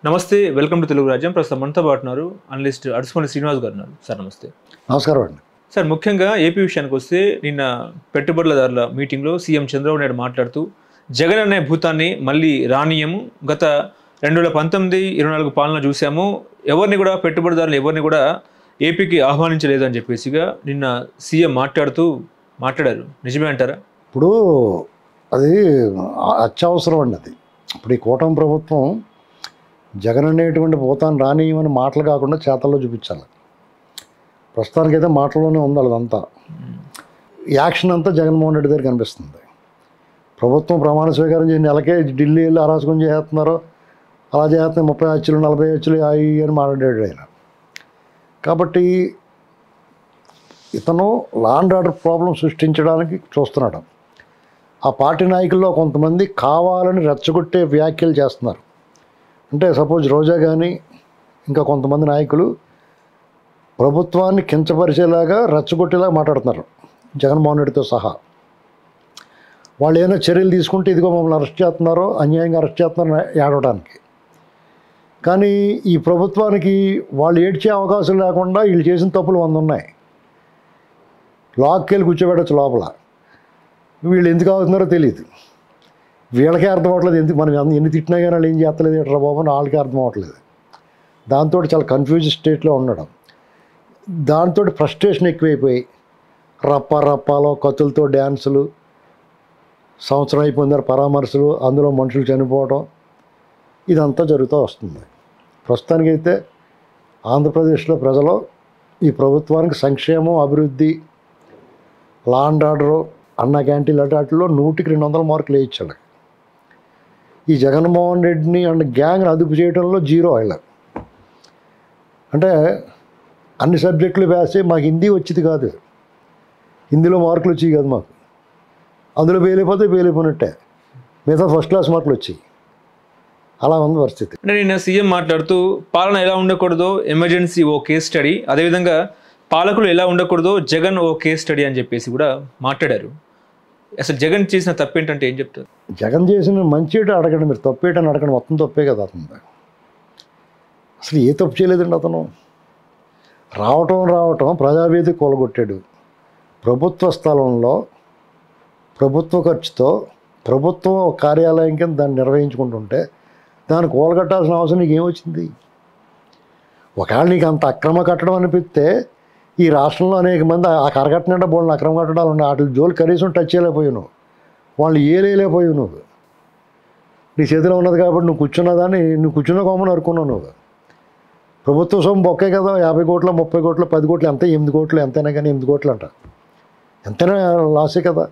నమస్తే. Welcome to Telugu రాజ్యం. ప్రస్తుతం మనతో పాటు ఉన్నారు అనలిస్ట్ అడుసుమల్లి శ్రీనివాస్ గారు ఉన్నారు. సార్ నమస్తే. నమస్కారం అండి. సార్, ముఖ్యంగా ఏపీ విషయానికి వస్తే నిన్న పెట్టుబడులదారుల మీటింగ్లో సీఎం చంద్రబాబు నాయుడు మాట్లాడుతూ జగన్ అనే భూతాన్ని మళ్ళీ రానియము, గత 2019-24 పాలన చూసాము, ఎవరిని కూడా పెట్టుబడిదారులు ఎవరిని కూడా ఏపీకి ఆహ్వానించలేదు అని చెప్పేసిగా నిన్న సీఎం మాట్లాడారు. నిజమే అంటారా? ఇప్పుడు అది అత్యవసరం అండి. అది ఇప్పుడు ఈ కూటమి ప్రభుత్వం జగన్ అనేటువంటి భూతాన్ని రానియమని మాటలు కాకుండా చేతల్లో చూపించాలి. ప్రస్తుతానికైతే మాటల్లోనే ఉంది అదంతా. యాక్షన్ అంతా జగన్మోహన్ రెడ్డి దగ్గర కనిపిస్తుంది. ప్రభుత్వం ప్రమాణ స్వీకారం చేసి నెలకే ఢిల్లీ వెళ్ళి అరాచకం చేస్తున్నారు, అలా చేస్తున్నారు, 30 హత్యలు 40 హత్యలు అవి అని మాట్లాడాడు ఆయన. కాబట్టి ఇతను లా అండ్ ఆర్డర్ ప్రాబ్లం సృష్టించడానికి చూస్తున్నాడు. ఆ పార్టీ నాయకుల్లో కొంతమంది కావాలని రెచ్చగొట్టే వ్యాఖ్యలు చేస్తున్నారు. అంటే సపోజ్ రోజా కానీ ఇంకా కొంతమంది నాయకులు ప్రభుత్వాన్ని కించపరిచేలాగా రెచ్చగొట్టేలాగా మాట్లాడుతున్నారు జగన్మోహన్ రెడ్డితో సహా. వాళ్ళు ఏమైనా చర్యలు తీసుకుంటే ఇదిగో మమ్మల్ని అరెస్ట్ చేస్తున్నారో, అన్యాయంగా అరెస్ట్ చేస్తున్నారో ఏడవడానికి. కానీ ఈ ప్రభుత్వానికి వాళ్ళు ఏడ్చే అవకాశం లేకుండా వీళ్ళు చేసిన తప్పులు 100 ఉన్నాయి. లాక్కెళ్ళి కూర్చోబెట్టచ్చు లోపల. వీళ్ళు ఎందుకు అవుతున్నారో తెలియదు. వీళ్ళకే అర్థం అవ్వట్లేదు. ఎందుకు మనం ఎన్ని తిట్టినా కానీ వాళ్ళు ఏం చేస్తలేదు ఎట్రా బాబు అని వాళ్ళకే అర్థం అవ్వట్లేదు. దాంతో చాలా కన్ఫ్యూజ్ స్టేట్లో ఉండడం, దాంతో ఫ్రస్ట్రేషన్ ఎక్కువైపోయి రప్పాలో కత్తులతో డ్యాన్సులు, సంవత్సరం అయిపోయినారు పరామర్శలు, అందులో మనుషులు చనిపోవడం, ఇదంతా జరుగుతూ వస్తుంది. ప్రస్తుతానికైతే ఆంధ్రప్రదేశ్లో ప్రజలు ఈ ప్రభుత్వానికి సంక్షేమం, అభివృద్ధి, లా అండ్ ఆర్డరు, అన్న క్యాంటీన్ వాటిలో 100కి 200 మార్కులు వేయించాడు. ఈ జగన్మోహన్ రెడ్డిని అండ్ గ్యాంగ్ని అదుపు చేయడంలో జీరో ఆయన. అంటే అన్ని సబ్జెక్టులు వేస్తే మాకు హిందీ వచ్చేది కాదు, హిందీలో మార్కులు వచ్చేవి కాదు మాకు, అందులో బెయిలైపోయినట్టే, మిగతా ఫస్ట్ క్లాస్ మార్కులు వచ్చాయి. అలా ఉంది పరిస్థితి. అంటే నిన్న సీఎం మాట్లాడుతూ పాలన ఎలా ఉండకూడదో ఎమర్జెన్సీ ఓ కేస్ స్టడీ, అదేవిధంగా పాలకులు ఎలా ఉండకూడదో జగన్ ఓ కేస్ స్టడీ అని చెప్పేసి కూడా మాట్లాడారు. అసలు జగన్ చేసిన తప్పేంటంటే ఏం చెప్తారు? జగన్ చేసిన మంచి ఏటో అడగండి, మీరు తప్పేటని అడగండి. మొత్తం తప్పే కదా అతను. అసలు ఏ తప్పు చేయలేదండి అతను. రావటం ప్రజావేదిక కూలగొట్టాడు. ప్రభుత్వ స్థలంలో ప్రభుత్వ ఖర్చుతో ప్రభుత్వ కార్యాలయం కింద దాన్ని నిర్వహించుకుంటుంటే దాన్ని కూలగట్టాల్సిన అవసరం నీకు ఏమొచ్చింది? ఒకవేళ నీకు అంత అక్రమ కట్టడం అనిపిస్తే ఈ రాష్ట్రంలో అనేక మంది ఆ కరగట్టిన బోళ్ళని అక్రమ కట్టడాలు ఉన్నాయి, వాటి జోలు కనీసం టచ్ చేయలేకపోయావు నువ్వు, వాళ్ళు ఏలేకపోయావు నువ్వు. నీ చేతిలో ఉన్నది కాబట్టి నువ్వు కూర్చున్నదాన్ని, నువ్వు కూర్చున్న కోమని అరుకున్నావు నువ్వు. ప్రభుత్వ సొమ్ము బొక్కే కదా, 50 కోట్లు 30 కోట్లు 10 కోట్లు ఎంత, 8 కోట్లు ఎంతైనా కానీ 8 కోట్లు అంట, ఎంతైనా లాసే కదా.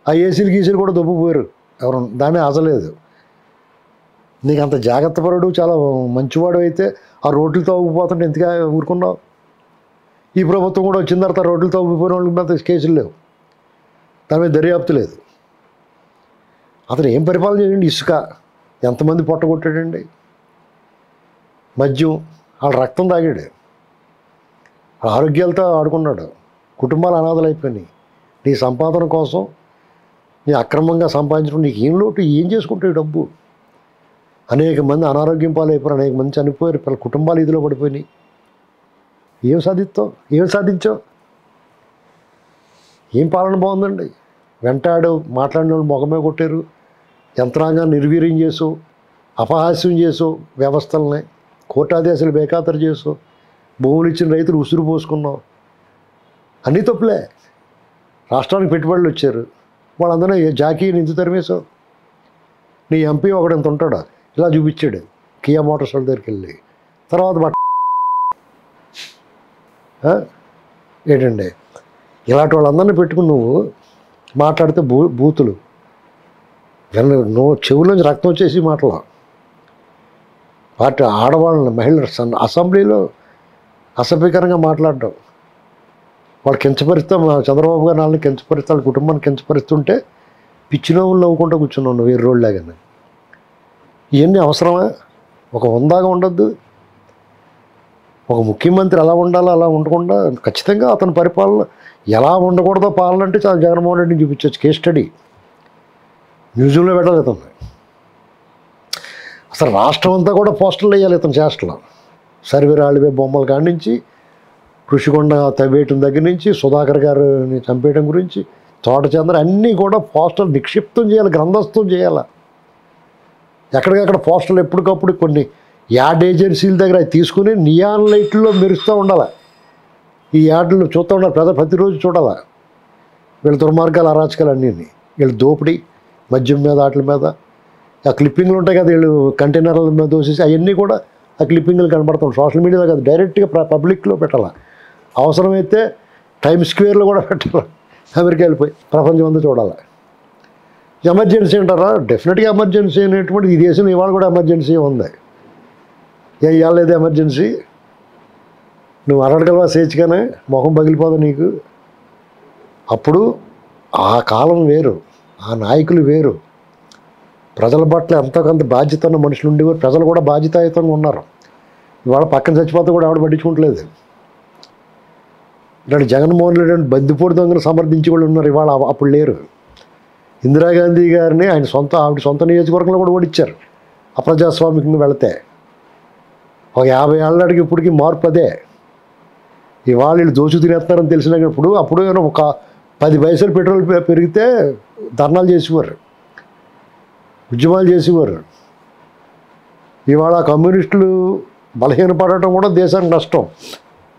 ఆ ఏసీలు గీసీలు కూడా దొబ్బుపోయారు, ఎవరు దాన్ని ఆజలేదు. నీకు అంత జాగ్రత్త పరుడు, చాలా మంచివాడు అయితే ఆ రోడ్లతో ఊగిపోతుంటే ఎందుకు ఊరుకున్నావు? ఈ ప్రభుత్వం కూడా వచ్చిన తర్వాత రోడ్లతో ఊగిపోయిన వాళ్ళ మీద కేసులు లేవు, దాని మీద దర్యాప్తు లేదు. అతను ఏం పరిపాలన చేయండి? ఇసుక ఎంతమంది పొట్టగొట్టాడండి, మద్యం వాళ్ళ రక్తం తాగాడు, వాళ్ళ ఆరోగ్యాలతో ఆడుకున్నాడు, కుటుంబాలు అనాథలు అయిపోయినాయి. నీ సంపాదన కోసం నీ అక్రమంగా సంపాదించడం నీకు ఏం లోటు, ఏం చేసుకుంటావు డబ్బు? అనేక మంది అనారోగ్యం పాలైపోయారు, అనేక మంది చనిపోయారు, వాళ్ళ కుటుంబాలు ఇదిలో పడిపోయినాయి. ఏం సాధించావు? ఏం పాలన బాగుందండి? వెంటాడు మాట్లాడిన వాళ్ళు మొగమే కొట్టారు, యంత్రాంగాన్ని నిర్వీర్యం చేసు, అపహాస్యం చేసు, వ్యవస్థలని కోటాదేశాలు బేఖాతరు చేసు, భూములు ఇచ్చిన రైతులు ఉసురు పోసుకున్నావు. అన్నీ తప్పులే. రాష్ట్రానికి పెట్టుబడులు వచ్చారు, వాళ్ళందరూ జాకీని ఇంత తరిమేశావు. నీ ఎంపీ ఒకడంత ఉంటాడు, ఇలా చూపించాడు కియా మోటార్స్ వాళ్ళ దగ్గరికి వెళ్ళి. తర్వాత ఏంటండి ఇలాంటి వాళ్ళందరినీ పెట్టుకుని నువ్వు మాట్లాడితే బూతులు నువ్వు చెవులోంచి రక్తం వచ్చేసి మాటలు. పార్టీ ఆడవాళ్ళని, మహిళలు అసెంబ్లీలో అసభ్యకరంగా మాట్లాడడం, వాళ్ళు కించపరుస్తాం, చంద్రబాబు గారు వాళ్ళని కించపరుస్తా, వాళ్ళ కుటుంబాన్ని కించపరుస్తుంటే పిచ్చినవ్వులు నవ్వుకుంటూ కూర్చున్నావు నువ్వు 2 రోజులాగానే. ఇవన్నీ అవసరమా? ఒక హుందాగా ఉండొద్దు? ఒక ముఖ్యమంత్రి ఎలా ఉండాలో అలా ఉండకుండా ఖచ్చితంగా అతని పరిపాలన ఎలా ఉండకూడదో పాలన అంటే చాలా జగన్మోహన్ రెడ్డిని చూపించవచ్చు. కేస్ స్టడీ మ్యూజియంలో పెట్టగలుగుతుంది. అసలు రాష్ట్రం అంతా కూడా పోస్టర్లు వేయాలి ఇతను చేష్టలు. సర్వేర్ ఆళ్ళవే బొమ్మల కాడి నుంచి, కృషికొండ తవ్వేయటం దగ్గర నుంచి, సుధాకర్ గారిని చంపేయడం గురించి, తోటచంద్ర అన్నీ కూడా పోస్టర్లు నిక్షిప్తం చేయాలి, గ్రంథస్థం చేయాలి. ఎక్కడికక్కడ పోస్టర్లు ఎప్పటికప్పుడు కొన్ని యాడ్ ఏజెన్సీల దగ్గర అవి తీసుకుని నియాన్ లైట్లో మెరుస్తూ ఉండాలి. ఈ యాడ్లు చూస్తూ ఉండాలి, ప్రతిరోజు చూడాలి. వీళ్ళ దుర్మార్గాలు, అరాచకాలు అన్నీ, వీళ్ళ దోపిడీ, మద్యం మీద, వాటి మీద ఆ క్లిప్పింగ్లు ఉంటాయి కదా, వీళ్ళు కంటైనర్ల మీద దోసేసి అవన్నీ కూడా ఆ క్లిప్పింగ్లు కనబడతాం. సోషల్ మీడియాలో కాదు, డైరెక్ట్గా పబ్లిక్లో పెట్టాలి. అవసరమైతే టైమ్ స్క్వేర్లో కూడా పెట్టాలి. అమెరికా వెళ్ళిపోయి ప్రపంచం అంతా చూడాలి. ఎమర్జెన్సీ అంటారా? డెఫినెట్గా ఎమర్జెన్సీ అనేటువంటి ఈ దేశం ఇవాళ కూడా ఎమర్జెన్సీ ఉంది. ఇవాళ లేదు ఎమర్జెన్సీ. నువ్వు అరడగలవా సేచ్గానే మొహం పగిలిపోదా నీకు. అప్పుడు ఆ కాలం వేరు, ఆ నాయకులు వేరు, ప్రజల పట్ల ఎంతో కొంత బాధ్యత ఉన్న మనుషులు ఉండేవారు. ప్రజలు కూడా బాధ్యతాయుతంగా ఉన్నారు. ఇవాళ పక్కన చచ్చిపోతే కూడా ఆవిడ పట్టించుకోవట్లేదు. ఇలాంటి జగన్మోహన్ రెడ్డి బందిపోటు దొంగను సమర్థించి వాళ్ళు ఉన్నారు, ఇవాళ అప్పుడు లేరు. ఇందిరాగాంధీ గారిని ఆవిడ సొంత నియోజకవర్గంలో కూడా ఓడించారు అప్రజాస్వామికంగా వెళితే. ఒక 50 ఏళ్ళకి ఇప్పటికీ మార్పు అదే. ఇవాళ వీళ్ళు దోచు తినేస్తున్నారని తెలిసినప్పుడు అప్పుడు ఒక 10 పైసలు పెట్రోల్ పెరిగితే ధర్నాలు చేసేవారు, ఉద్యమాలు చేసేవారు. ఇవాళ కమ్యూనిస్టులు బలహీనపడటం కూడా దేశానికి నష్టం.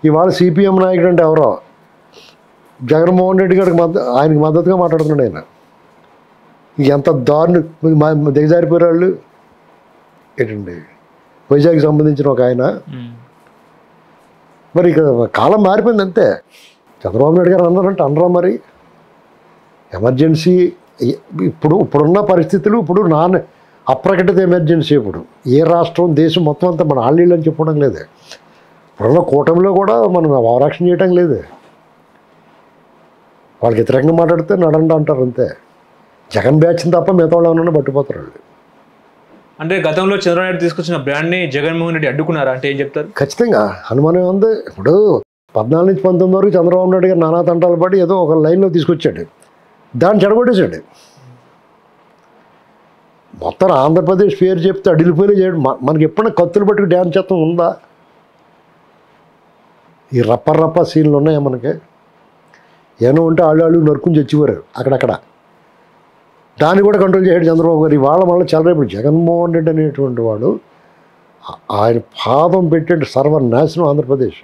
ఇవాళ సిపిఎం నాయకుడు అంటే ఎవరో జగన్మోహన్ రెడ్డి గారికి ఆయనకి మద్దతుగా మాట్లాడుతున్నాడు. ఆయన ఎంత దారుణం దిగజారిపోయారు వాళ్ళు. ఏంటండి వైజాగ్కి సంబంధించిన ఒక ఆయన. మరి ఇక కాలం మారిపోయింది అంతే. చంద్రబాబు నాయుడు గారు అన్నారంటే అనరా మరి. ఎమర్జెన్సీ ఇప్పుడున్న పరిస్థితులు, ఇప్పుడు అప్రకటిత ఎమర్జెన్సీ. ఇప్పుడు ఏ రాష్ట్రం, దేశం మొత్తం అంతా మన ఆళ్ళీళ్ళు అని చెప్పడం లేదు. ఇప్పుడున్న కూటమిలో కూడా మనం అవరక్షణ చేయటం లేదు. వాళ్ళకి వ్యతిరేకంగా మాట్లాడితే నడండి అంటారు అంతే. జగన్ బ్యాచ్ని తప్ప మిగతా వాళ్ళు పట్టిపోతారు వాళ్ళు. అంటే గతంలో చంద్రబాబు నాయుడు తీసుకొచ్చిన బ్రాండ్ని జగన్మోహన్ రెడ్డి అడ్డుకున్నారా అంటే ఏం చెప్తారు? ఖచ్చితంగా అనుమానం ఉంది. ఇప్పుడు 14 నుంచి 19 వరకు చంద్రబాబు నాయుడు గారు నానా తంటాలు పడి ఏదో ఒక లైన్లో తీసుకొచ్చాడు, దాన్ని చెడగొట్టేశాడు. మొత్తం ఆంధ్రప్రదేశ్ పేరు చెప్తే అడిలిపోయి చేయడు. మనకి ఎప్పుడైనా కత్తులు పట్టుకు డ్యాన్స్ చేస్తాం ఉందా? ఈ రప్ప సీన్లు ఉన్నాయా మనకి? ఏమో ఉంటే ఆళ్ళు నరుకుని చచ్చిపోయారు అక్కడక్కడ. దాన్ని కూడా కంట్రోల్ చేశాడు చంద్రబాబు గారు. ఇవాళ మళ్ళీ చల్లరేపు జగన్మోహన్ రెడ్డి అనేటువంటి వాడు ఆయన పాదం పెట్టే సర్వనాశనం ఆంధ్రప్రదేశ్.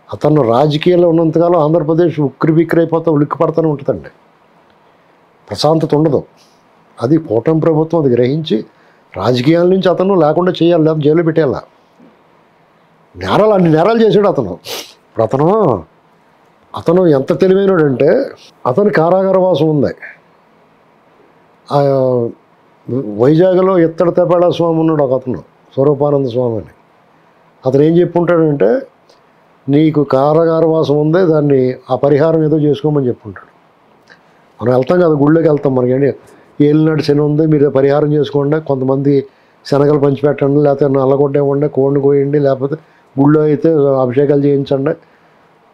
అతను రాజకీయాల్లో ఉన్నంతకాలం ఆంధ్రప్రదేశ్ ఉక్కిరి బిక్కిరి అయిపోతా ఉలిక్కి పడుతూనే ఉంటుందండి. ప్రశాంతత ఉండదు. అది కూటమి ప్రభుత్వం అది గ్రహించి రాజకీయాల నుంచి అతను లేకుండా చేయాలి, లేదా జైలు పెట్టేయాల. అన్ని నేరాలు చేశాడు అతను. ఇప్పుడు అతను ఎంత తెలివైనడంటే అతను కారాగార వాసం ఉంది. వైజాగ్లో ఇత్తడి తెపాళ స్వామి ఉన్నాడు ఒక అతను, స్వరూపానంద స్వామి అని. అతను ఏం చెప్పుంటాడంటే, నీకు కారాగార వాసం ఉంది, దాన్ని ఆ పరిహారం ఏదో చేసుకోమని చెప్పుంటాడు. మనం వెళ్తాం కదా, గుళ్ళోకి వెళ్తాం. మనకి ఏలినాడు శని ఉంది, మీరు పరిహారం చేసుకోండి, కొంతమంది శనగలు పంచిపెట్టండి, లేకపోతే నల్లగొడ్డ ఇవ్వండి, కోడిని కోయండి, లేకపోతే గుళ్ళో అయితే అభిషేకాలు చేయించండి,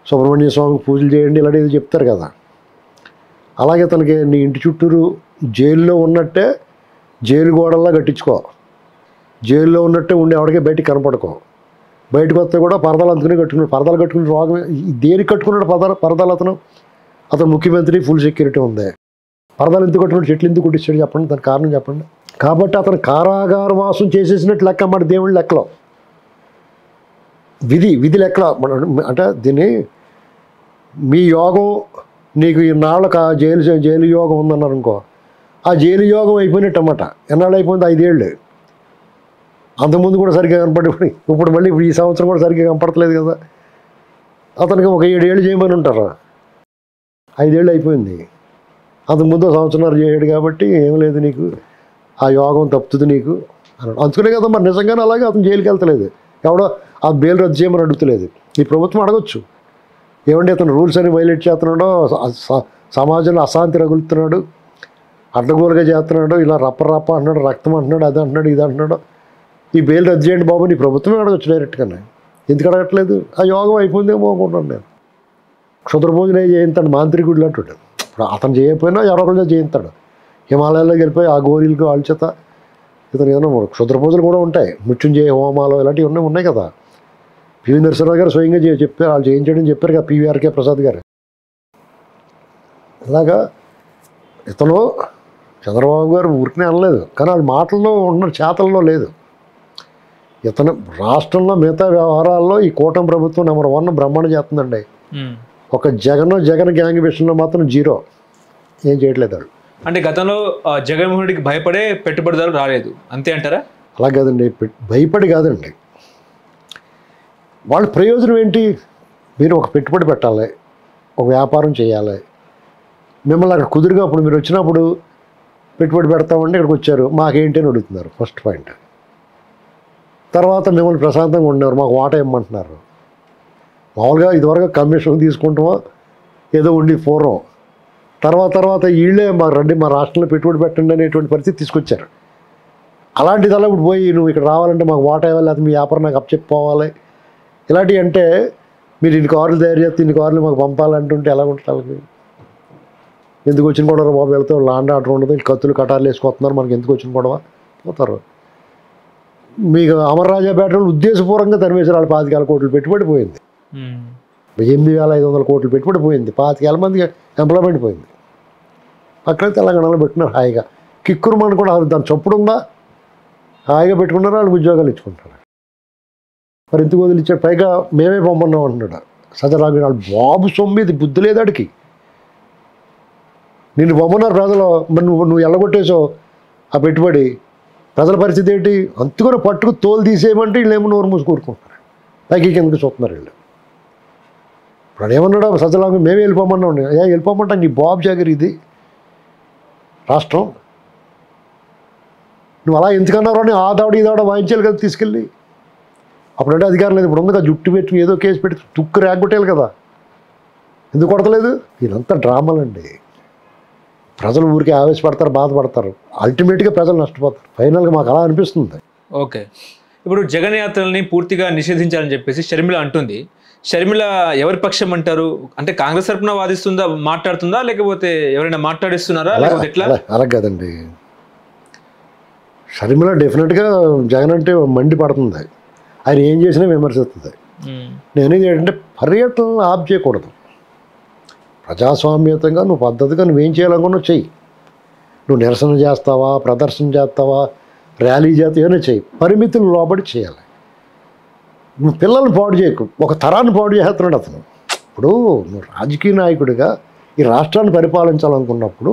సుబ్రహ్మణ్య స్వామికి పూజలు చేయండి, ఇలాంటివి చెప్తారు కదా. అలాగే తనకి నీ ఇంటి చుట్టూరు జైల్లో ఉన్నట్టే జైలు గోడల్లా కట్టించుకో, జైల్లో ఉన్నట్టే ఉండి ఎవరికే బయటికి కనపడుకో. బయటకు వస్తే కూడా పరదాలు అందుకుని కట్టుకున్నాడు. పరదాలు కట్టుకుని రోగం దేనికి కట్టుకున్నాడు? పరదాలు అతను ముఖ్యమంత్రి, ఫుల్ సెక్యూరిటీ ఉంది. పరదాలు ఎందుకు కట్టుకున్నాడు? చెట్లు ఎందుకు కుట్టించాడు చెప్పండి, దానికి కారణం చెప్పండి. కాబట్టి అతను కారాగార వాసం చేసేసినట్టు లెక్క మన దేవుడి లెక్కలో, విధి లెక్కలో. అంటే దీన్ని మీ యోగం నీకు ఇన్నాళ్ళకు జైలు యోగం ఉందన్నారు అనుకో, ఆ జైలు యోగం అయిపోయినట్టు అన్నమాట. ఎన్నాళ్ళు అయిపోయింది? 5 ఏళ్ళు. అంతకుముందు కూడా సరిగ్గా కనపడి, ఇప్పుడు మళ్ళీ ఈ సంవత్సరం కూడా సరిగ్గా కనపడట్లేదు కదా. అతనికి ఒక 7 ఏళ్ళు చేయమని ఉంటారు, 5 ఏళ్ళు అయిపోయింది. అంతకుముందు సంవత్సరాలు చేయడు కాబట్టి ఏం లేదు నీకు, ఆ యోగం తప్పుతుంది నీకు అన్నాడు. అందుకునే కదా మరి నిజంగానే అలాగే అతను జైలుకి వెళ్తలేదు. ఎవడో ఆ బెయిల్ రద్దు చేయమని అడుగుతలేదు. ఈ ప్రభుత్వం అడగొచ్చు, ఏమంటే అతను రూల్స్ అని వైలేట్ చేస్తున్నాడో, సమాజంలో అశాంతి రగులుతున్నాడు, అడ్డగోలుగా చేస్తున్నాడు, ఇలా రప్ప అంటున్నాడు, రక్తం అంటున్నాడు, అది అంటున్నాడు, ఇది అంటున్నాడు, ఈ బెయిల్ రద్దు చేయండి బాబు, నీ ప్రభుత్వమే అడగచ్చు డైరెక్ట్గానే. ఎందుకు అడగట్లేదు? ఆ యోగం అయిపోయిందేమో అనుకుంటున్నాను నేను. క్షుద్ర భోజనం చేయించాడు మాంత్రికుడు అంటాడు. ఇప్పుడు అతను చేయకపోయినా ఎవరో ఒకరితో చేయిస్తాడు. హిమాలయాల్లోకి వెళ్ళిపోయి ఆ గోరీలకు వాళ్ళ చేత ఇతను ఏదైనా క్షుద్ర పూజలు కూడా ఉంటాయి, మృత్యుంజయ హోమాలు ఇలాంటివి ఉన్నాయి కదా. పివి నరసింహరావు గారు స్వయంగా చెప్పారు, వాళ్ళు చేయించడం చెప్పారు కదా పివిఆర్కే ప్రసాద్ గారు. ఇలాగా ఇతను చంద్రబాబు గారు ఊరికనే అనలేదు, కానీ వాళ్ళ మాటల్లో ఉన్న చేతల్లో లేదు. ఇతను రాష్ట్రంలో మిగతా వ్యవహారాల్లో ఈ కూటమి ప్రభుత్వం నెంబర్ 1 బ్రహ్మాండం చేస్తుందండి. ఒక జగన్ గ్యాంగ్ విషయంలో మాత్రం జీరో, ఏం చేయట్లేదు వాళ్ళు. అంటే గతంలో జగన్మోహన్ రెడ్డికి భయపడే పెట్టుబడిదారులు రాలేదు అంతే అంటారా? అలా కాదండి, భయపడి కాదండి. వాళ్ళ ప్రయోజనం ఏంటి? మీరు ఒక పెట్టుబడి పెట్టాలి, ఒక వ్యాపారం చేయాలి. మిమ్మల్ని అక్కడ కుదురుగా అప్పుడు మీరు వచ్చినప్పుడు పెట్టుబడి పెడతామంటే ఇక్కడికి వచ్చారు, మాకేంటి అని అడుగుతున్నారు ఫస్ట్ పాయింట్. తర్వాత మిమ్మల్ని ప్రశాంతంగా ఉండేవారు, మాకు వాటా ఇమ్మంటున్నారు. మామూలుగా ఇదివరకు కమిషన్ తీసుకుంటామో ఏదో ఉండి పూర్వం, తర్వాత వీళ్ళే మా రండి మా రాష్ట్రంలో పెట్టుబడి పెట్టండి అనేటువంటి పరిస్థితి తీసుకొచ్చారు. అలాంటిది అలా ఇప్పుడు పోయి నువ్వు ఇక్కడ రావాలంటే మాకు వాటా ఇవ్వాలి, అది మీ వ్యాపారం నాకు అప్పచెప్పుకోవాలి, ఇలాంటివి అంటే మీరు ఇన్ని కార్లు తయారు చేస్తే ఇన్ని కార్లు మాకు పంపాలంటుంటే ఎలా ఉంటుంది వాళ్ళకి? ఎందుకు వచ్చిన గొడవ బాబు, వెళ్తే లాండ్ ఆర్డర్ ఉండదు, కత్తులు కటార్లు వేసుకొస్తున్నారు, మనకి ఎందుకు వచ్చిన గొడవ పోతారు. మీకు అమర్రాజాపేటలో ఉద్దేశపూర్వకంగా తరిమేశారు, వాళ్ళు 25,000 కోట్లు పెట్టుబడి పోయింది, 8,500 కోట్లు పెట్టుబడి పోయింది, 25,000 మందికి ఎంప్లాయ్మెంట్ పోయింది. అక్కడ తెలంగాణలో పెట్టినారు హాయిగా, కిక్కురు మన కూడా దాని చప్పుడు ఉందా, హాయిగా పెట్టుకున్నారు, వాళ్ళకి ఉద్యోగాలు ఇచ్చుకుంటారు. మరి ఎందుకు వదిలిచ్చాడు? పైగా మేమే పంపన్నాం అంటున్నాడు సజ్జరామి. వాళ్ళు బాబు సొమ్మిది బుద్ధి లేదాడికి, నిన్ను బొమ్మన్నారు ప్రజలు, మరి నువ్వు ఎల్లగొట్టేసావు ఆ పెట్టుబడి, ప్రజల పరిస్థితి ఏంటి? అంతుకొని పట్టుకు తోలు తీసేయమంటే వీళ్ళేమో నోరు మూసి కూరుకుంటున్నారు, పైకి కిందకి చూస్తున్నారు వీళ్ళు. ఇప్పుడు ఏమన్నాడు సజ్జలాంగ, మేమే వెళ్ళిపోమన్నా ఉండే, వెళ్ళిపోమంటా నీ బాబు జాగిరి ఇది రాష్ట్రం, నువ్వు అలా ఎందుకన్నారు అని ఆ దావడ ఈ దావడ వాయించాలి కదా తీసుకెళ్ళి. అప్పుడంటే అధికారం లేదు, ఇప్పుడు ఉంది కదా, జుట్టు పెట్టి ఏదో కేసు పెట్టి తుక్కు రేగొట్టేయాలి కదా, ఎందుకు కొడతలేదు? వీళ్ళంతా డ్రామాలండి. ప్రజలు ఊరికే ఆవేశపడతారు, బాధపడతారు, అల్టిమేట్గా ప్రజలు నష్టపోతారు. ఫైనల్గా మాకు అలా అనిపిస్తుంది. ఓకే, ఇప్పుడు జగన్ యాత్రల్ని పూర్తిగా నిషేధించాలని చెప్పేసి షర్మిల అంటుంది. షర్మిల ఎవరి పక్షం అంటారు? అంటే కాంగ్రెస్ తరపున వాదిస్తుందా, మాట్లాడుతుందా, లేకపోతే ఎవరైనా మాట్లాడిస్తున్నారా, లేకపోతే ఎట్లా? అలా కదండి, షర్మిల డెఫినెట్గా జగన్ అంటే మండి పడుతుంది, ఆయన ఏం చేసినా విమర్శిస్తుంది. నేనేది ఏంటంటే పర్యటనలు ఆప్ చేయకూడదు, ప్రజాస్వామ్యతంగా నువ్వు పద్ధతిగా నువ్వేం చేయాలనుకున్నావు చెయ్యి. నువ్వు నిరసన చేస్తావా, ప్రదర్శన చేస్తావా, ర్యాలీ చేస్తావా, ఏమైనా చెయ్యి, పరిమితులు లోబడి చేయాలి. నువ్వు పిల్లల్ని పాడు చేయకు, ఒక తరాన్ని పాడు చేస్తున్నాడు అతను. ఇప్పుడు నువ్వు రాజకీయ నాయకుడిగా ఈ రాష్ట్రాన్ని పరిపాలించాలనుకున్నప్పుడు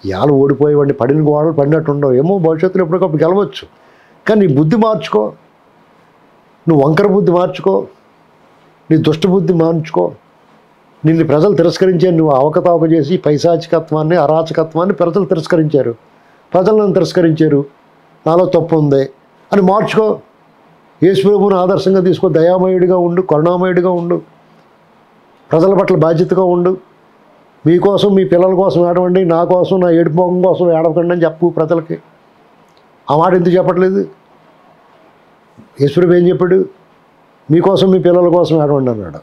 ఇవాళ ఓడిపోయేవాడిని పడిన గోడలు పడినట్టు ఉండవు, ఏమో భవిష్యత్తులో ఎప్పటికప్పుడు గెలవచ్చు, కానీ నీ బుద్ధి మార్చుకో, నువ్వు వంకర బుద్ధి మార్చుకో, నీ దుష్ట బుద్ధి మార్చుకో. నిన్ను ప్రజలు తిరస్కరించారు, నువ్వు అవకతవక చేసి పైశాచికత్వాన్ని అరాచకత్వాన్ని ప్రజలు తిరస్కరించారు, ప్రజలు నన్ను తిరస్కరించారు, నాలో తప్పు ఉంది అని మార్చుకో. యేసుప్రభువుని ఆదర్శంగా తీసుకో, దయామయుడిగా ఉండు, కరుణామయుడిగా ఉండు, ప్రజల పట్ల బాధ్యతగా ఉండు. మీకోసం మీ పిల్లల కోసం ఏడవండి, నా కోసం నా ఏడుపు మొహం కోసం ఏడవకండి అని చెప్పు ప్రజలకి. ఆ మాట ఎందుకు చెప్పట్లేదు? యేసుప్రభు ఏం చెప్పాడు? మీకోసం మీ పిల్లల కోసం ఏడవండి అన్నాడు.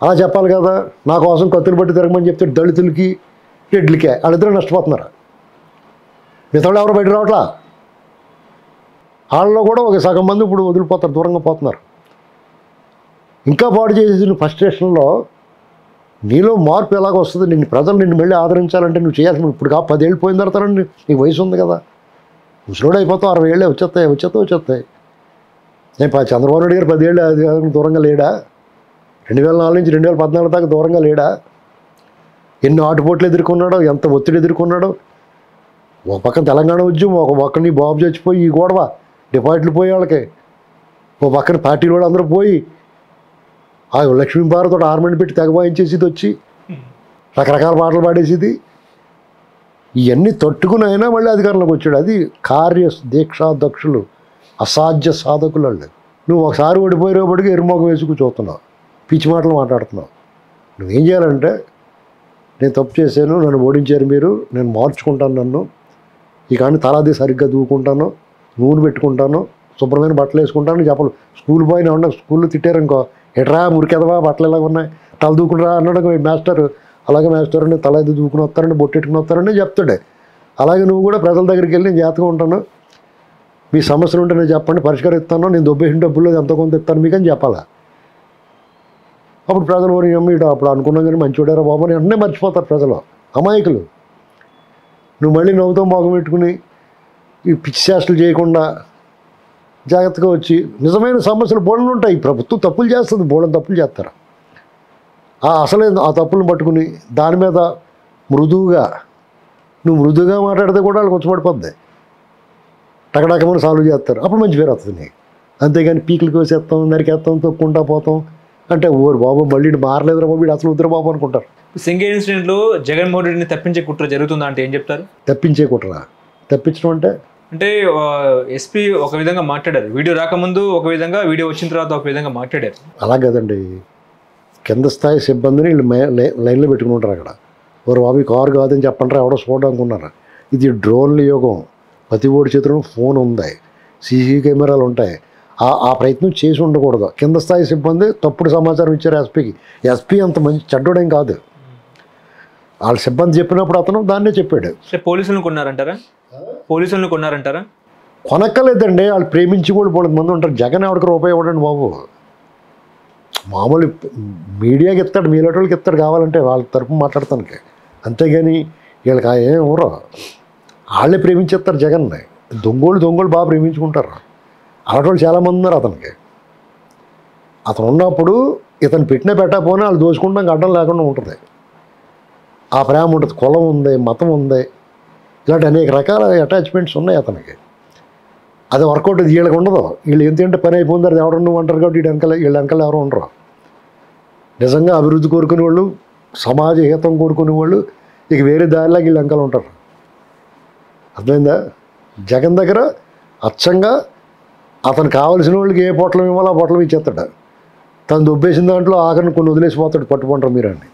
అలా చెప్పాలి కదా. నా కోసం కత్తులు పట్టి తిరగమని చెప్తే దళితులకి రెడ్లకే వాళ్ళిద్దరూ నష్టపోతున్నారు, మిగతా ఎవరు బయట రావట్లా. వాళ్ళలో కూడా ఒక సగం మంది ఇప్పుడు వదిలిపోతారు, దూరంగా పోతున్నారు. ఇంకా పాడు చేసేసిన ఫ్రస్ట్రేషన్లో నీలో మార్పు ఎలాగ వస్తుంది? ప్రజలు నిన్ను మళ్ళీ ఆదరించాలంటే నువ్వు చేయాల్సిన ఇప్పుడు 10 ఏళ్ళు పోయిన తర్వాత నీకు వయసు ఉంది కదా, ముసలోడు అయిపోతావు, 60 ఏళ్ళే వచ్చేస్తాయి. నేను చంద్రబాబు నాయుడు గారు 10 ఏళ్ళు దూరంగా లేడా? 2004 నుంచి 2014 దాకా దూరంగా లేడా? ఎన్ని ఆటుపోట్లు ఎదుర్కొన్నాడో, ఎంత ఒత్తిడి ఎదుర్కొన్నాడో. ఒక పక్కన తెలంగాణ ఉద్యమం, ఒక పక్కన నీ బాబు చచ్చిపోయి ఈ గొడవ, డిపాజిట్లు పోయే వాళ్ళకి, ఒక పక్కన పార్టీలు కూడా అందరూ పోయి ఆ లక్ష్మీపారతో ఆర్మెంట్ పెట్టి తెగబాయించేసేది, వచ్చి రకరకాల పాటలు పాడేసేది. ఇవన్నీ తట్టుకుని అయినా మళ్ళీ అధికారంలోకి వచ్చాడు. అది కార్య దీక్షా దక్షులు, అసాధ్య సాధకులు వాళ్ళు. నువ్వు ఒకసారి ఓడిపోయేపటికి ఎరుమోగం వేసుకు చూస్తున్నావు, పిచ్చి మాటలు మాట్లాడుతున్నావు. నువ్వేం చేయాలంటే, నేను తప్పు చేశాను, నన్ను ఓడించారు మీరు, నేను మార్చుకుంటాను, నన్ను ఈ కానీ తలాది సరిగ్గా దూకుంటాను, నూనె పెట్టుకుంటాను, శుభ్రమైన బట్టలు వేసుకుంటాను చెప్పలు. స్కూల్ పోయినా ఉన్నా, స్కూల్లో తిట్టారు ఇంకో, ఎట్రా మురికెదవా బట్టలు ఎలా ఉన్నాయి, తల దూకునరా అన్నాడు మాస్టర్. అలాగే మాస్టర్ అండి తల దూకుని వస్తారండి, బొట్టెట్టుకుని వస్తారండి చెప్తాడే. అలాగే నువ్వు కూడా ప్రజల దగ్గరికి వెళ్ళి నేను జాగ్రత్తగా ఉంటాను, మీ సమస్యలు ఉంటే నేను చెప్పండి, పరిష్కరిస్తాను, నేను దొబ్బేసిన డబ్బుల్లో ఎంత కొంత ఇస్తాను మీకు అని చెప్పాలా. అప్పుడు ప్రజలు వీడు అప్పుడు అనుకున్నాం కానీ మంచివాడారా బాబు అని వెంటనే మర్చిపోతారు ప్రజలు, అమాయకులు. నువ్వు మళ్ళీ నవ్వుతో మొగం పెట్టుకుని ఈ పిచ్చి చేష్టలు చేయకుండా జాగ్రత్తగా వచ్చి నిజమైన సమస్యలు బోళలు ఉంటాయి. ప్రభుత్వం తప్పులు చేస్తుంది, బోళని తప్పులు చేస్తారు. అసలే ఆ తప్పులను పట్టుకుని దాని మీద మృదువుగా నువ్వు మృదువుగా మాట్లాడితే కూడా వాళ్ళు కూర్చోబడిపోద్ది, టకటకమని సాల్వ్ చేస్తారు. అప్పుడు మంచి పేరు వస్తుంది నీకు. అంతేగాని పీకులు కోసేస్తాం, నరికేస్తాం, తొక్కుంటా పోతాం అంటే ఓరు బాబు మళ్ళీ మారలేదురా బాబు, వీడు అసలు ఉద్దర బాబు అనుకుంటారు. సింగే ఇన్సిడెంట్లో జగన్మోహన్ రెడ్డిని తప్పించే కుట్ర జరుగుతుందా అంటే ఏం చెప్తారు? తప్పించే కుట్ర, తప్పించడం అంటే ఎస్పీ ఒక విధంగా మాట్లాడారు, వీడియో రాకముందు ఒక విధంగా, వీడియో వచ్చిన తర్వాత ఒక విధంగా మాట్లాడారు. అలా కదండి, కింద స్థాయి సిబ్బందిని వీళ్ళు లైన్లో పెట్టుకుని ఉంటారు అక్కడ. ఓరు బాబు కారు కాదని చెప్పంటారా, ఎవడో చూడడానుకున్నారు. ఇది డ్రోన్ల యుగం, ప్రతి ఓడి చేతిలో ఫోన్ ఉంది, సీసీ కెమెరాలు ఉంటాయి. ఆ ప్రయత్నం చేసి ఉండకూడదు. కింద స్థాయి సిబ్బంది తప్పుడు సమాచారం ఇచ్చారు ఎస్పీకి. ఎస్పీ అంత మంచి చెడ్డోడేం కాదు, వాళ్ళ సిబ్బంది చెప్పినప్పుడు అతను దాన్నే చెప్పాడు. పోలీసులను కొన్నారంటారా? పోలీసులను కొన్నారంటారా? కొనక్కలేదండి, వాళ్ళు ప్రేమించి కూడా 3 మంది ఉంటారు. జగన్ ఎవరికి రూపాయి ఇవ్వడండి బాబు. మామూలు మీడియాకి ఇస్తాడు, మీలాంటి వాళ్ళకి ఇస్తాడు కావాలంటే, వాళ్ళ తరపు మాట్లాడతానికి. అంతేగాని వీళ్ళకి ఏం ఎవరో వాళ్ళే ప్రేమించేస్తారు జగన్ని. దొంగోళ్ళు బాగా ప్రేమించుకుంటారు. అలాంటి వాళ్ళు చాలామంది ఉన్నారు అతనికి. అతను ఉన్నప్పుడు ఇతను పెట్టకపోయినా వాళ్ళు దోచుకుంటాం అడ్డం లేకుండా ఉంటుంది. ఆ ప్రేమ ఉంటుంది, కులం ఉంది, మతం ఉంది, ఇలాంటి అనేక రకాల అటాచ్మెంట్స్ ఉన్నాయి అతనికి. అది వర్కౌట్ వీళ్ళకి ఉండదు. వీళ్ళు ఏంటంటే పని అయిపోయింది, అది ఎవరు నువ్వు అంటారు కాబట్టి వీళ్ళ వెనకాల ఎవరు ఉండరు. నిజంగా అభివృద్ధి కోరుకునే వాళ్ళు, సమాజ హితం కోరుకునే వాళ్ళు ఇక వేరే దారిలాగా వీళ్ళ వెనకాల ఉంటారు. అర్థమైందా? జగన్ దగ్గర అచ్చంగా అతను కావలసిన వాళ్ళకి ఏ పొట్లం ఇవ్వాలో ఆ పొట్లం ఇచ్చేస్తాడు. తను దొబ్బేసిన దాంట్లో ఆఖరిని కొన్ని వదిలేసిపోతాడు, పట్టుకుంటారు మీరు అని.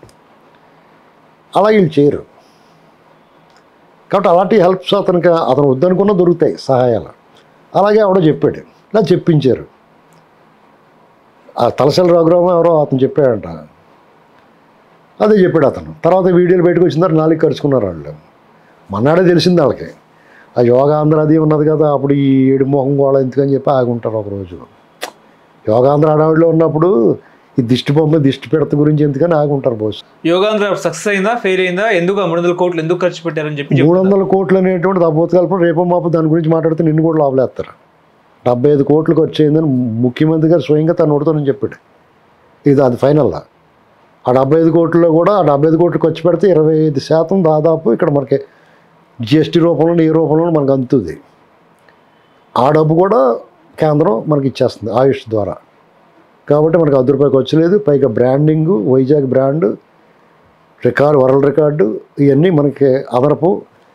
అలా వీళ్ళు చేయరు కాబట్టి అలాంటి హెల్ప్స్ అతను వద్దనుకున్నా దొరుకుతాయి సహాయాలు. అలాగే ఎవడో చెప్పాడు, ఇలా చెప్పించారు. ఆ తలసరి రఘురామ ఎవరో అతను చెప్పాడంట, అదే చెప్పాడు అతను. తర్వాత వీడియోలు బయటకు వచ్చిన తర్వాత 4 ఖర్చుకున్నారు వాళ్ళు. మన్నాడే తెలిసింది వాళ్ళకి. ఆ యోగాంధ్ర అది ఉన్నది కదా, అప్పుడు ఈ ఏడు మొహం గోళ ఎందుకని చెప్పి ఆగుంటారు ఒకరోజు. యోగాంధ్ర అడవిలో ఉన్నప్పుడు ఈ దిష్టి బొమ్మ దిష్టి పెడత గురించి ఎందుకని ఆగుంటారు బోస్. యోగాంధ్ర సక్సెస్ అయిందా, ఫెయిల్ అయిందా, ఎందుకు 300 కోట్లు ఎందుకు ఖర్చు పెట్టారని చెప్పి 300 కోట్లు అనేటువంటి అబోధకల్పన రేపో మాపు దాని గురించి మాట్లాడితే నిన్ను కూడా లోపలేస్తారు. 75 కోట్లు ఖర్చు అయిందని ముఖ్యమంత్రి గారు స్వయంగా తను నోడుతానని చెప్పాడు. ఇది అది ఫైనల్లా. ఆ 75 కోట్లలో కూడా ఆ 75 కోట్లు ఖర్చు పెడితే 25% దాదాపు ఇక్కడ మనకి జిఎస్టీ రూపంలో ఏ రూపంలో మనకు అందుతుంది. ఆ డబ్బు కూడా కేంద్రం మనకి ఇచ్చేస్తుంది ఆయుష్ ద్వారా. కాబట్టి మనకు ₹10 ఖర్చు లేదు. పైగా branding, Vizag brand, world record, ఇవన్నీ మనకి అదనపు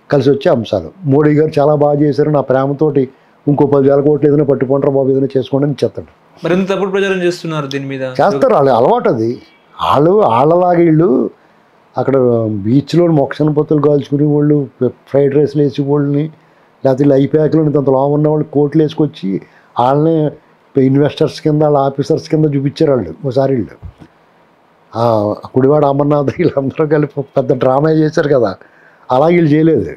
కలిసి వచ్చే అంశాలు. మోడీ గారు చాలా బాగా చేశారు, నా ప్రేమతోటి ఇంకో 10,000 కోట్లు ఏదైనా పట్టుకుంటారు బాబు, ఏదైనా చేసుకోండి అని చెప్తాడు. మరి ఎంత తప్పుడు ప్రచారం చేస్తున్నారు దీని మీద? చేస్తారు, వాళ్ళు అలవాటు అది. వాళ్ళలాగా వీళ్ళు అక్కడ బీచ్లో మొక్కసన పొత్తులు కాల్చుకునే వాళ్ళు, ఫ్రైడ్ రైస్లు వేసి వాళ్ళని, లేకపోతే వీళ్ళు ఐప్యాక్లో ఇంత లాభం ఉన్న వాళ్ళు కోట్లు వేసుకొచ్చి వాళ్ళని ఇన్వెస్టర్స్ కింద, వాళ్ళ ఆఫీసర్స్ కింద చూపించారు వాళ్ళు. ఒకసారి వీళ్ళు కుడివాడ అమర్నాథ్ వీళ్ళందరూ కలిపి పెద్ద డ్రామా చేశారు కదా, అలా వీళ్ళు చేయలేదు.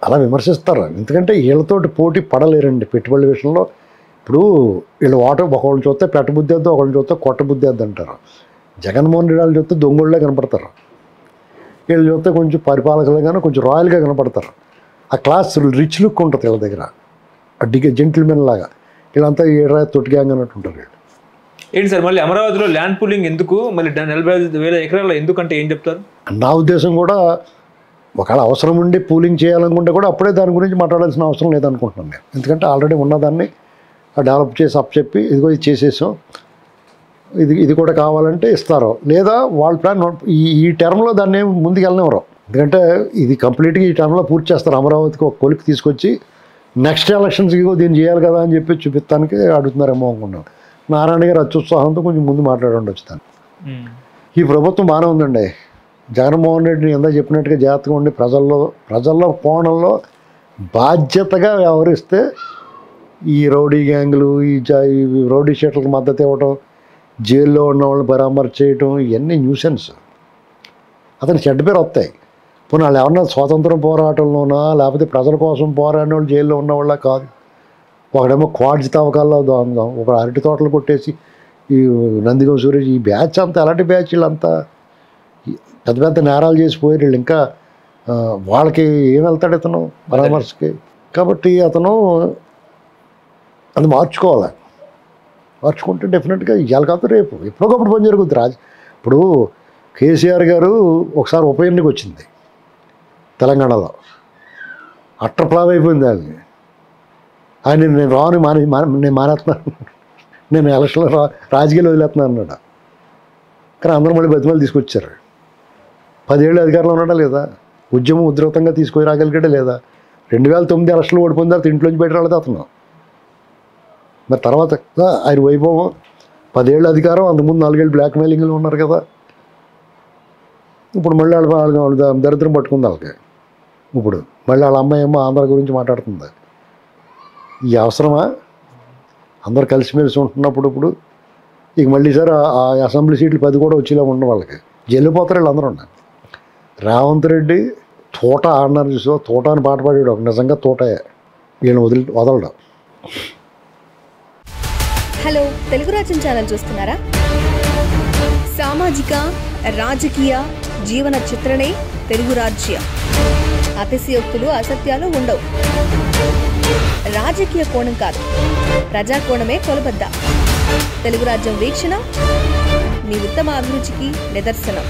అలా విమర్శిస్తారు, ఎందుకంటే వీళ్ళతోటి పోటీ పడలేరండి పెట్టుబడుల విషయంలో. ఇప్పుడు వీళ్ళు ఒకళ్ళు చూస్తే పెట్టబుద్ధి వద్దు, ఒకళ్ళు చూస్తే కొట్టబుద్ధి వద్దు అంటారు. జగన్మోహన్ రెడ్డి వాళ్ళు చూస్తే దొంగళ్ళే కనపడతారు, వీళ్ళు చూస్తే కొంచెం పరిపాలకులుగానే కొంచెం రాయల్గా కనపడతారు. ఆ క్లాస్ రిచ్ లుక్ ఉంటుంది వీళ్ళ దగ్గర, జెంటిల్మెన్ లాగా. వీళ్ళంతా ఏడా తొట్టి గ్యాంగ్ అన్నట్టు ఉంటారు వీళ్ళు. ఏంటి సార్ మళ్ళీ అమరావతిలో ల్యాండ్ పూలింగ్ ఎందుకు, మళ్ళీ 45,000 ఎకరాలు ఎందుకంటే ఏం చెప్తారు? నా ఉద్దేశం కూడా ఒకవేళ అవసరం ఉండి పూలింగ్ చేయాలనుకుంటే కూడా అప్పుడే దాని గురించి మాట్లాడాల్సిన అవసరం లేదనుకుంటున్నాను నేను. ఎందుకంటే ఆల్రెడీ ఉన్నదాన్ని డెవలప్ చేసి చెప్పి ఇదిగో ఇది చేసేసాం, ఇది కూడా కావాలంటే ఇస్తారు. లేదా వాళ్ళ ప్లాన్ ఈ టర్మ్లో దాన్ని ముందుకు వెళ్ళనివ్వరు. ఎందుకంటే ఇది కంప్లీట్గా ఈ టర్మ్లో పూర్తి చేస్తారు. అమరావతికి ఒక కొలికి తీసుకొచ్చి నెక్స్ట్ ఎలక్షన్స్కి దీన్ని చేయాలి కదా అని చెప్పి చూపిస్తానికి అడుగుతున్నారేమో అనుకున్నాను. నారాయణ గారు అత్యుత్సాహంతో కొంచెం ముందు మాట్లాడండి దాన్ని. ఈ ప్రభుత్వం బాగానే ఉందండి. జగన్మోహన్ రెడ్డిని ఎంత చెప్పినట్టుగా జాగ్రత్తగా ఉండి ప్రజల్లో కోణంలో బాధ్యతగా వ్యవహరిస్తే ఈ రౌడీ గ్యాంగులు, ఈ రౌడీ షీట్లకు మద్దతు ఇవ్వటం, జైల్లో ఉన్న వాళ్ళని పరామర్శ చేయటం, ఇవన్నీ న్యూసెన్స్. అతని చెడ్డ పేరు వస్తాయి. పోనీ వాళ్ళు ఎవరన్నా స్వాతంత్ర పోరాటంలోనా లేకపోతే ప్రజల కోసం పోరాడిన వాళ్ళు జైల్లో ఉన్నవాళ్ళ కాదు. ఒకడేమో క్వాడ్స్ తవ్వకాల్లో దొంగ, ఒక అరటి తోటలు కొట్టేసి ఈ నందిగం సురేష్ ఈ బ్యాచ్ అంతా ఎలాంటి బ్యాచ్ వీళ్ళంతా పెద్ద పెద్ద నేరాలు చేసిపోయారు వీళ్ళు. ఇంకా వాళ్ళకి ఏం వెళ్తాడు ఇతను పరామర్శకి. కాబట్టి అతను అది మార్చుకోవాలి. మార్చుకుంటే డెఫినెట్గా ఇవాళ కాదు రేపు ఎప్పటికప్పుడు పని జరుగుతుంది. ఇప్పుడు కేసీఆర్ గారు ఒకసారి ఉప ఎన్నిక వచ్చింది తెలంగాణలో, అట్టప్లావ్ అయిపోయింది వాళ్ళని. ఆయన నేను రాను నేను మానేస్తున్నాను, నేను ఎలక్షన్లో రాజకీయాలు వదిలేస్తున్నాను అన్నాడు. కానీ అందరూ మళ్ళీ బతిమాలు తీసుకొచ్చారు. 10 ఏళ్ళు అధికారంలో ఉన్నాడా లేదా? ఉద్యమం ఉధృతంగా తీసుకొని రాగలిగాడా లేదా? 2009 ఎలక్షన్లు ఓడిపోయిన తర్వాత ఇంట్లోంచి బయట రాలేదు అతను. మరి తర్వాత ఆయన వైభవం 10 ఏళ్ళు అధికారం, అంతకుముందు 4 ఏళ్ళు బ్లాక్ మెయిలింగ్లో ఉన్నారు కదా. ఇప్పుడు మళ్ళీ వాళ్ళు దరిద్రం పట్టుకుంది వాళ్ళకి. ఇప్పుడు మళ్ళీ వాళ్ళ అమ్మాయి ఏమో ఆంధ్ర గురించి మాట్లాడుతుంది. ఈ అవసరమా? అందరు కలిసిమెలిసి ఉంటున్నప్పుడు ఇప్పుడు ఇక మళ్ళీ సార్ ఆ అసెంబ్లీ సీట్లు 10 కూడా వచ్చేలా ఉన్న వాళ్ళకి జల్లిపోతారు వీళ్ళు అందరూ. రేవంత్ రెడ్డి తోట ఆడినారు చూసో, తోట అని పాట పాడాడు ఒక, నిజంగా తోటయే, వీళ్ళని వదలడం. హలో, తెలుగు రాజ్యం ఛానల్ చూస్తున్నారా? సామాజిక రాజకీయ జీవన చిత్రణే తెలుగు రాజ్యం. అతిశయోక్తులు అసత్యాలు ఉండవు. రాజకీయ కోణం కాదు, ప్రజా కోణమే కొలబద్ద. తెలుగు రాజ్యం వీక్షణ మీ ఉత్తమ అభిరుచికి నిదర్శనం.